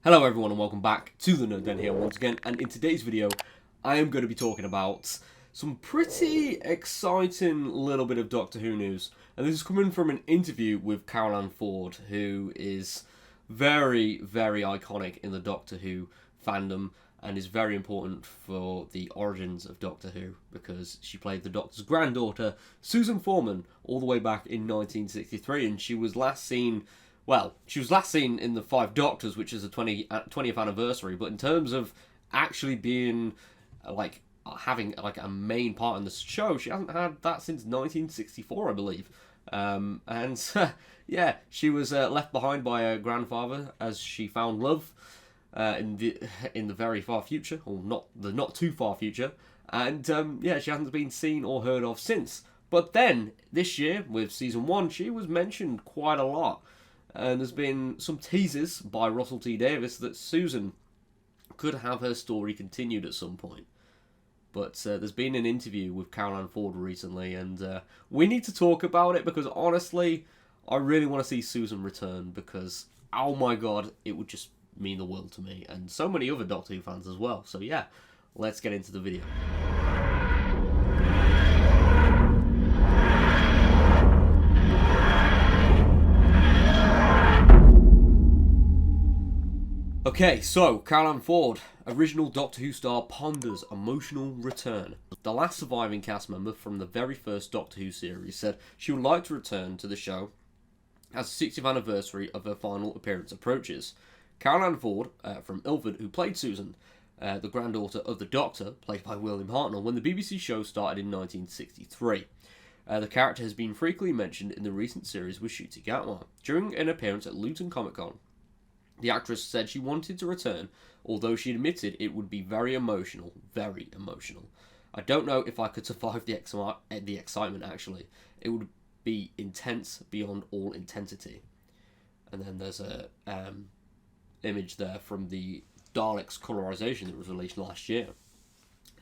Hello everyone and welcome back to the Nerd Den here once again, and in today's video I am going to be talking about some pretty exciting little bit of Doctor Who news, and this is coming from an interview with Caroline Ford, who is very iconic in the Doctor Who fandom and is very important for the origins of Doctor Who because she played the Doctor's granddaughter, Susan Foreman, all the way back in 1963, and she was last seen in the Five Doctors, which is the 20th anniversary, but in terms of actually being, having a main part in the show, she hasn't had that since 1964, I believe. Yeah, she was left behind by her grandfather as she found love in the very far future, or not too far future, and she hasn't been seen or heard of since. But then, this year, with Season 1, she was mentioned quite a lot. And there's been some teasers by Russell T Davies that Susan could have her story continued at some point. But there's been an interview with Caroline Ford recently, and we need to talk about it because honestly, I really want to see Susan return because, oh my god, it would just mean the world to me and so many other Doctor Who fans as well. So yeah, let's get into the video. Okay, so Caroline Ford, original Doctor Who star, ponders emotional return. The last surviving cast member from the very first Doctor Who series said she would like to return to the show as the 60th anniversary of her final appearance approaches. Caroline Ford, from Ilford, who played Susan, the granddaughter of the Doctor, played by William Hartnell, when the BBC show started in 1963. The character has been frequently mentioned in the recent series with Ncuti Gatwa. During an appearance at Luton Comic Con, the actress said she wanted to return, although she admitted it would be very emotional. I don't know if I could survive the excitement, actually. It would be intense beyond all intensity. And then there's a image there from the Daleks colorization that was released last year.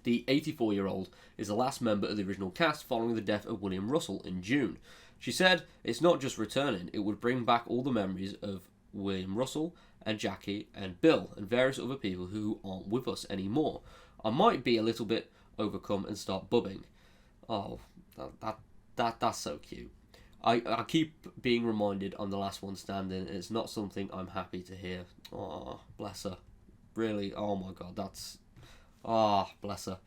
The 84-year-old is the last member of the original cast following the death of William Russell in June. She said, "It's not just returning, it would bring back all the memories of William Russell and Jackie and Bill and various other people who aren't with us anymore. I might be a little bit overcome and start bubbing." Oh, that's so cute. I keep being reminded I'm the last one standing, and it's not something I'm happy to hear. Oh, bless her. Really, oh my god, that's... bless her.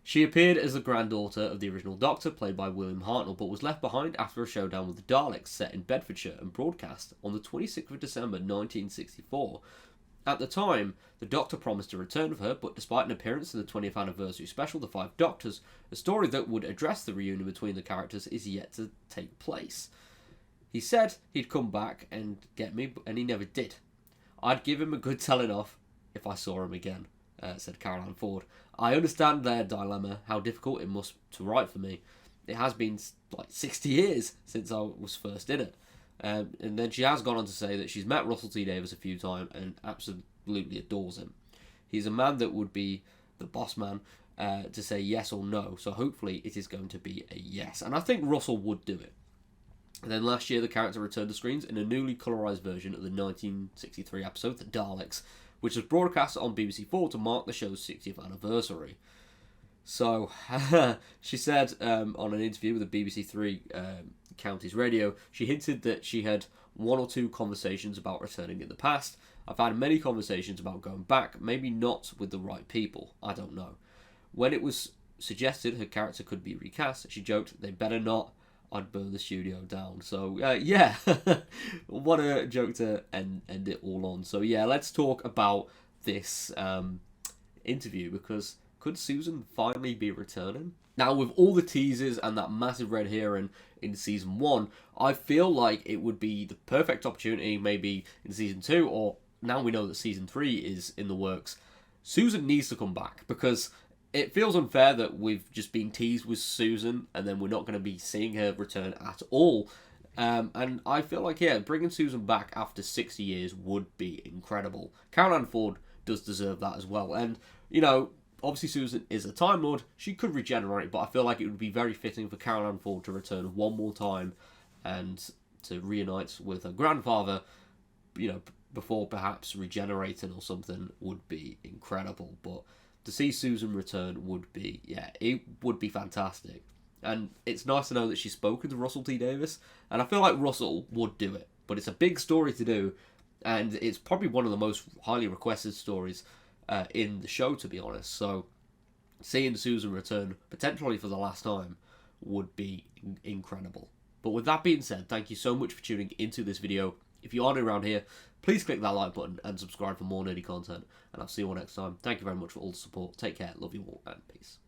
She appeared as the granddaughter of the original Doctor, played by William Hartnell, but was left behind after a showdown with the Daleks set in Bedfordshire and broadcast on the 26th of December 1964. At the time, the Doctor promised to return with her, but despite an appearance in the 20th anniversary special, The Five Doctors, a story that would address the reunion between the characters is yet to take place. He said he'd come back and get me, and he never did. "I'd give him a good telling off if I saw him again," said Caroline Ford. "I understand their dilemma, how difficult it must to write for me. It has been like 60 years since I was first in it." And then she has gone on to say that she's met Russell T Davies a few times and absolutely adores him. He's a man that would be the boss man to say yes or no, so hopefully it is going to be a yes. And I think Russell would do it. And then last year the character returned to screens in a newly colorised version of the 1963 episode, The Daleks, which was broadcast on BBC4 to mark the show's 60th anniversary. So, she said on an interview with the BBC Three Counties Radio, she hinted that she had one or two conversations about returning in the past. "I've had many conversations about going back, maybe not with the right people, I don't know." When it was suggested her character could be recast, she joked, "They better not, I'd burn the studio down." So, yeah, what a joke to end it all on. So, yeah, let's talk about this interview, because could Susan finally be returning? Now, with all the teasers and that massive red herring in Season 1, I feel like it would be the perfect opportunity, maybe in Season 2, or now we know that Season 3 is in the works. Susan needs to come back, because it feels unfair that we've just been teased with Susan and then we're not going to be seeing her return at all. And I feel like, yeah, bringing Susan back after 60 years would be incredible. Caroline Ford does deserve that as well. And, you know, obviously Susan is a Time Lord. She could regenerate, but I feel like it would be very fitting for Caroline Ford to return one more time and to reunite with her grandfather, you know, before perhaps regenerating or something would be incredible. But to see Susan return would be, yeah, it would be fantastic. And it's nice to know that she's spoken to Russell T Davies, and I feel like Russell would do it. But it's a big story to do, and it's probably one of the most highly requested stories in the show, to be honest. So seeing Susan return, potentially for the last time, would be incredible. But with that being said, thank you so much for tuning into this video. If you are new around here, please click that like button and subscribe for more nerdy content. And I'll see you all next time. Thank you very much for all the support. Take care, love you all, and peace.